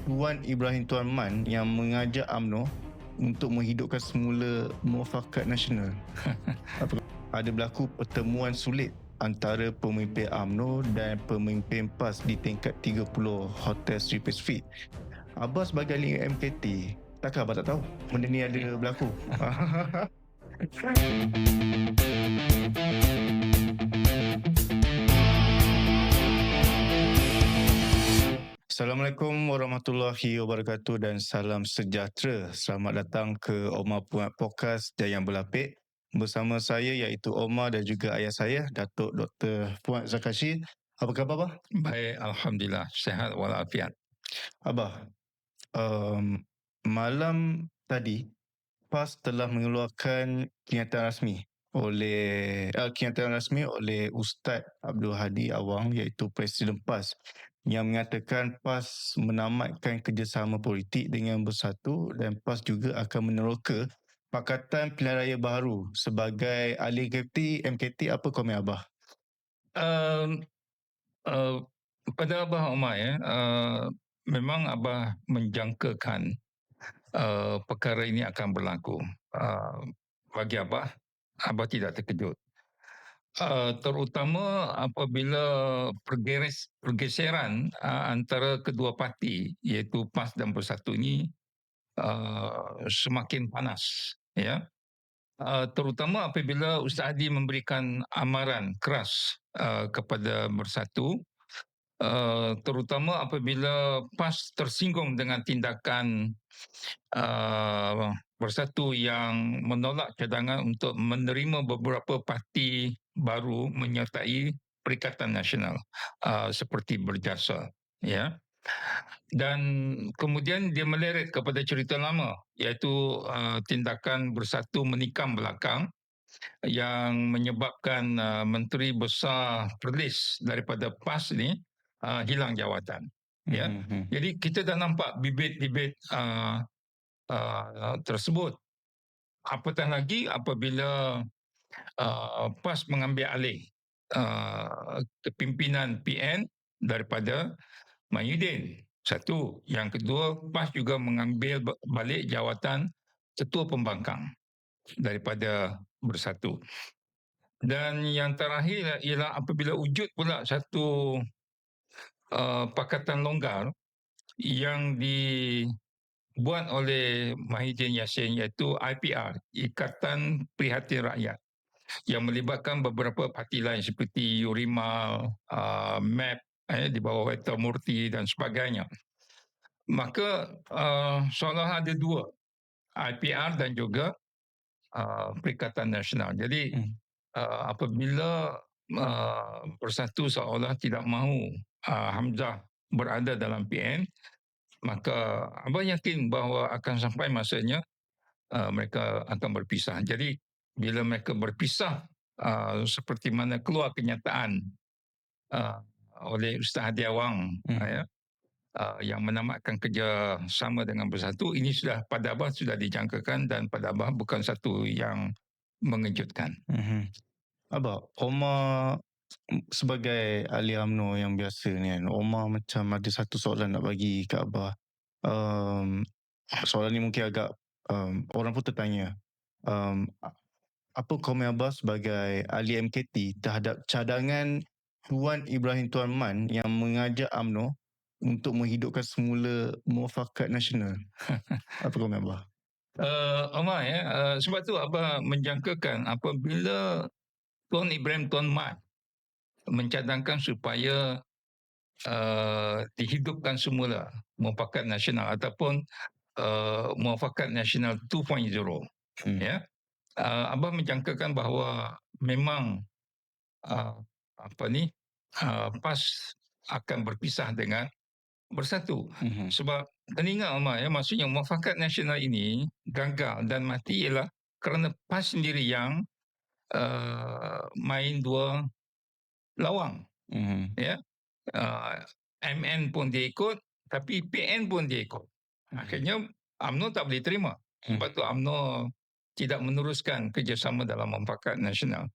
Tuan Ibrahim Tuan Man yang mengajak UMNO untuk menghidupkan semula Muafakat Nasional. Ada berlaku pertemuan sulit antara pemimpin UMNO dan pemimpin PAS di tingkat 30 Hotel Sri Pacific. Abah sebagai ahli MKT, takkan abah tak tahu benda ni ada berlaku? Assalamualaikum warahmatullahi wabarakatuh dan salam sejahtera. Selamat datang ke Omar Puat Podcast Jayang Berlapik. Bersama saya iaitu Omar dan juga ayah saya, Datuk Dr. Fuad Zakashi. Apa khabar, Abah? Baik, Alhamdulillah. Sihat walafiat. Abah, malam tadi, PAS telah mengeluarkan kenyataan rasmi oleh Ustaz Abdul Hadi Awang iaitu Presiden PAS yang mengatakan PAS menamatkan kerjasama politik dengan Bersatu dan PAS juga akan meneroka Pakatan Pilihan Raya Baharu. Sebagai ahli MKT, apa komen Abah? Pada Abah Omar memang Abah menjangkakan perkara ini akan berlaku. Bagi Abah tidak terkejut. Terutama apabila pergeseran antara kedua parti iaitu PAS dan Bersatu ini semakin panas, ya. Terutama apabila Ustaz Hadi memberikan amaran keras kepada Bersatu, terutama apabila PAS tersinggung dengan tindakan Bersatu yang menolak cadangan untuk menerima beberapa parti baru menyertai Perikatan Nasional seperti Berjasa, ya. Dan kemudian dia meleret kepada cerita lama iaitu tindakan Bersatu menikam belakang yang menyebabkan Menteri Besar Perlis daripada PAS ni hilang jawatan. Ya, jadi kita dah nampak bibit-bibit tersebut. Apatah lagi apabila PAS mengambil alih kepimpinan PN daripada Mahyudin. Satu. Yang kedua, PAS juga mengambil balik jawatan Ketua Pembangkang daripada Bersatu. Dan yang terakhir ialah apabila wujud pula satu Pakatan Longgar yang dibuat oleh Mahidin Yassin iaitu IPR, Ikatan Prihatin Rakyat, yang melibatkan beberapa parti lain seperti Yurimal, MAP di bawah Weta Murti dan sebagainya. Maka seolah ada dua, IPR dan juga Perikatan Nasional. Jadi apabila Bersatu seolah tidak mahu Hamzah berada dalam PN, maka abang yakin bahawa akan sampai masanya mereka akan berpisah. Jadi bila mereka berpisah, seperti mana keluar kenyataan oleh Ustaz Hadi Awang yang menamatkan kerja sama dengan Bersatu, ini sudah pada Abah sudah dijangkakan dan pada Abah bukan satu yang mengejutkan. Abah, Omar sebagai ahli UMNO yang biasa ni kan, Omar macam ada satu soalan nak bagi kat Abah. Soalan ni mungkin agak orang pun tertanya. Apa komen Abah sebagai ahli MKT terhadap cadangan Tuan Ibrahim Tuan Man yang mengajak UMNO untuk menghidupkan semula Muafakat Nasional? Apa komen Abah? Omar, sebab tu Abah menjangkakan apabila Tuan Ibrahim Tuan Man mencadangkan supaya dihidupkan semula Muafakat Nasional ataupun Muafakat Nasional 2.0, ya. Abah menjangkakan bahawa memang PAS akan berpisah dengan Bersatu. Sebab teningat Omar, maksudnya Muafakat Nasional ini gagal dan mati ialah kerana PAS sendiri yang main dua lawang. Ya. MN pun dia ikut, tapi PN pun dia ikut. Akhirnya UMNO tak boleh terima. Sebab tu UMNO tidak meneruskan kerjasama dalam Muafakat Nasional.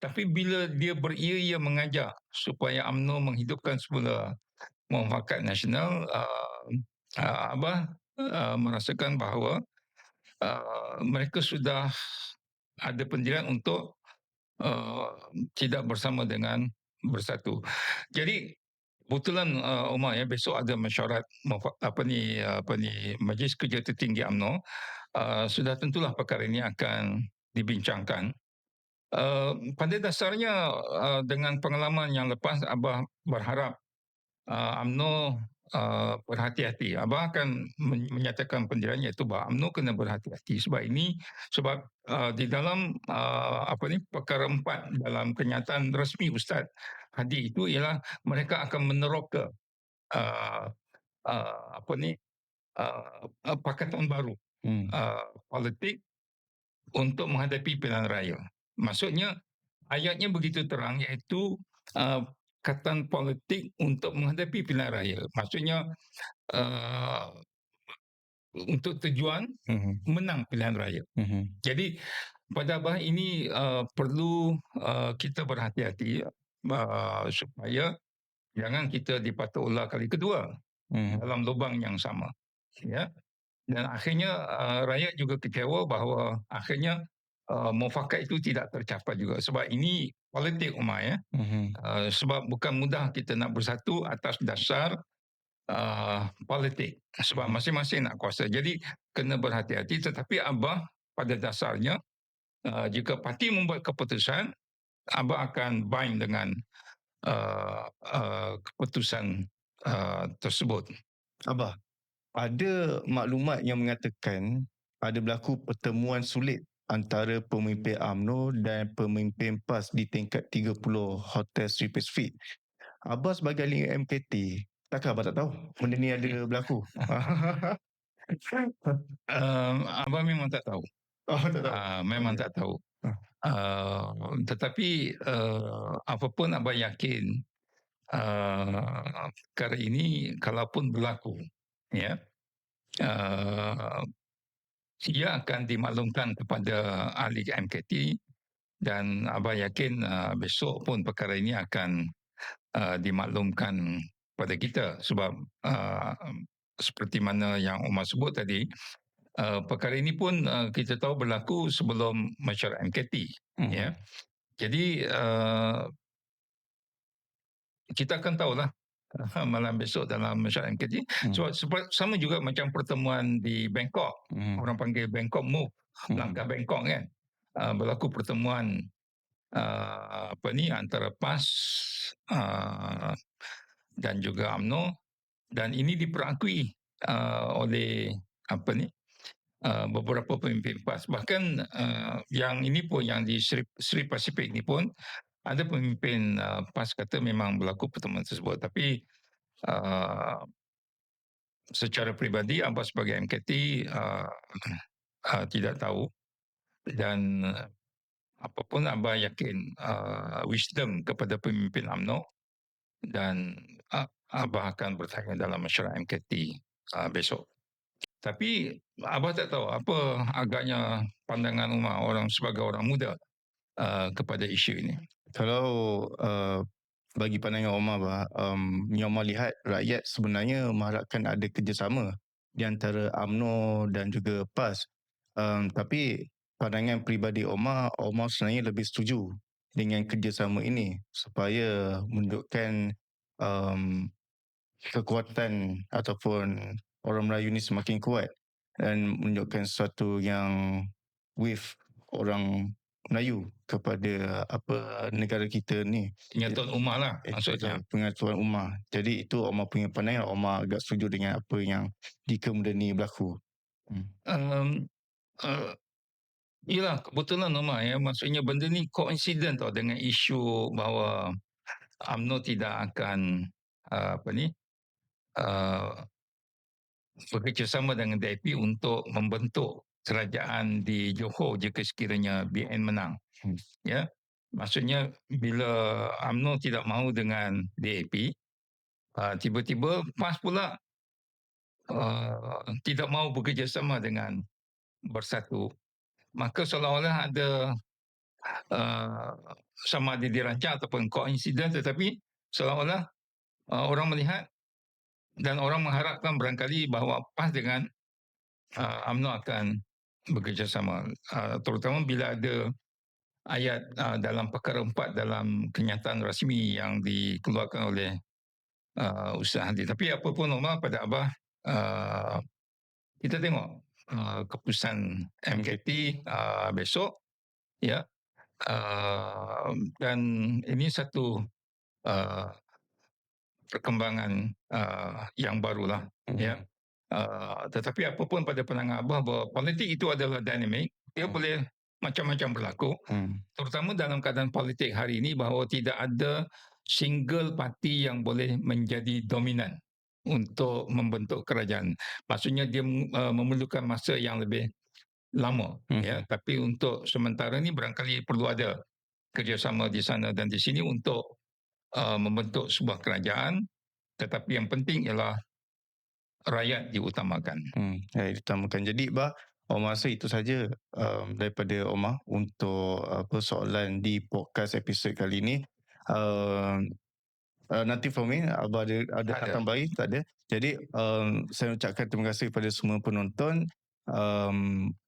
Tapi bila dia beria-ia mengajak supaya UMNO menghidupkan semula Muafakat Nasional, Abah merasakan bahawa mereka sudah ada pendirian untuk uh, tidak bersama dengan Bersatu. Jadi kebetulan Umar, ya, besok ada mesyuarat Majlis Kerja Tertinggi UMNO. Sudah tentulah perkara ini akan dibincangkan. Pada dasarnya dengan pengalaman yang lepas, Abah berharap UMNO berhati-hati. Abah akan menyatakan pendirian, iaitu bahawa UMNO kena berhati-hati sebab di dalam perkara 4 dalam kenyataan rasmi Ustaz Hadi itu ialah mereka akan meneroka uh, apa ni pakatan baru politik untuk menghadapi pilihan raya. Maksudnya ayatnya begitu terang, iaitu pakatan politik untuk menghadapi pilihan raya. Maksudnya uh, untuk tujuan menang pilihan raya. Jadi pada Abah ini perlu kita berhati-hati supaya jangan kita dipatuk ular kali kedua dalam lubang yang sama. Ya. Dan akhirnya rakyat juga kecewa bahawa akhirnya mufakat itu tidak tercapai juga. Sebab ini politik, Umar, ya. Sebab bukan mudah kita nak bersatu atas dasar politik. Sebab masing-masing nak kuasa. Jadi kena berhati-hati. Tetapi Abah pada dasarnya jika parti membuat keputusan, Abah akan bind dengan keputusan tersebut. Abah, ada maklumat yang mengatakan ada berlaku pertemuan sulit antara pemimpin UMNO dan pemimpin PAS di tingkat 30 Hotel Sri Pacific. Abah sebagai ahli MKT, takkan Abah tak tahu benda ni ada berlaku? Abah memang tak tahu. Tak tahu. Memang tak tahu. Tetapi apapun Abah yakin perkara ini kalaupun berlaku, ya, ia akan dimaklumkan kepada ahli MKT, dan Abah yakin besok pun perkara ini akan dimaklumkan pada kita. Sebab seperti mana yang Umar sebut tadi, perkara ini pun kita tahu berlaku sebelum mesyuarat MKT. Ya. Jadi kita akan tahulah malam besok dalam mesyuarat MKT. Sebab sama juga macam pertemuan di Bangkok. Orang panggil Bangkok Move, langkah Bangkok, kan. Berlaku pertemuan antara PAS dan juga UMNO, dan ini diperakui oleh beberapa pemimpin PAS. Bahkan yang ini pun, yang di Sri Pacific ni pun ada pemimpin PAS kata memang berlaku pertemuan tersebut. Tapi secara peribadi Abah sebagai MKT tidak tahu, dan apapun Abah yakin wisdom kepada pemimpin UMNO, dan Abah akan bertanya dalam mesyuarat MKT besok. Tapi Abah tak tahu apa agaknya pandangan Umar, orang sebagai orang muda, kepada isu ini. Kalau bagi pandangan Omar, yang Omar lihat, rakyat sebenarnya mengharapkan ada kerjasama di antara UMNO dan juga PAS. Tapi pandangan peribadi Omar sebenarnya lebih setuju dengan kerjasama ini supaya menunjukkan kekuatan ataupun orang Melayu ni semakin kuat dan menunjukkan sesuatu yang with orang Melayu kepada negara kita ni. Pernyataan Umar lah maksudnya. Pengatuan Umar. Jadi itu Omar punya pandangan. Omar agak setuju dengan apa yang di kemudian ni berlaku. Yalah, kebetulan Umar, ya. Maksudnya benda ni coincident tau dengan isu bahawa UMNO tidak akan bekerjasama dengan DAP untuk membentuk kerajaan di Johor jika sekiranya BN menang. Ya. Maksudnya bila UMNO tidak mahu dengan DAP, tiba-tiba PAS pula tidak mahu bekerjasama dengan Bersatu. Maka seolah-olah ada sama ada dirancang ataupun koinsiden, tetapi seolah-olah orang melihat dan orang mengharapkan barangkali bahawa PAS dengan UMNO akan bekerjasama, terutama bila ada ayat dalam perkara 4 dalam kenyataan rasmi yang dikeluarkan oleh Ustaz Hadi. Tapi apa pun Omar, pada Abah, kita tengok keputusan MKT besok, ya. Dan ini satu perkembangan yang barulah, ya. Tetapi apa pun pada pandangan Abah, bahawa politik itu adalah dinamik, dia boleh macam-macam berlaku, terutama dalam keadaan politik hari ini, bahawa tidak ada single parti yang boleh menjadi dominan untuk membentuk kerajaan. Maksudnya dia memerlukan masa yang lebih lama, ya. Tapi untuk sementara ni barangkali perlu ada kerjasama di sana dan di sini untuk membentuk sebuah kerajaan, tetapi yang penting ialah rakyat diutamakan. Rakyat diutamakan. Jadi Omar rasa itu saja daripada Omar untuk soalan di podcast episod kali ini. Nanti for me, Abah ada tambahan? Tak ada. Jadi saya ucapkan terima kasih kepada semua penonton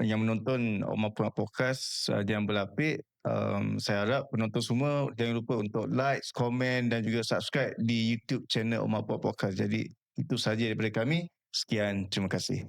yang menonton Omar Punya Podcast yang berlapik. Saya harap penonton semua jangan lupa untuk like, komen dan juga subscribe di YouTube channel Omar Punya Podcast. Jadi itu sahaja daripada kami. Sekian, terima kasih.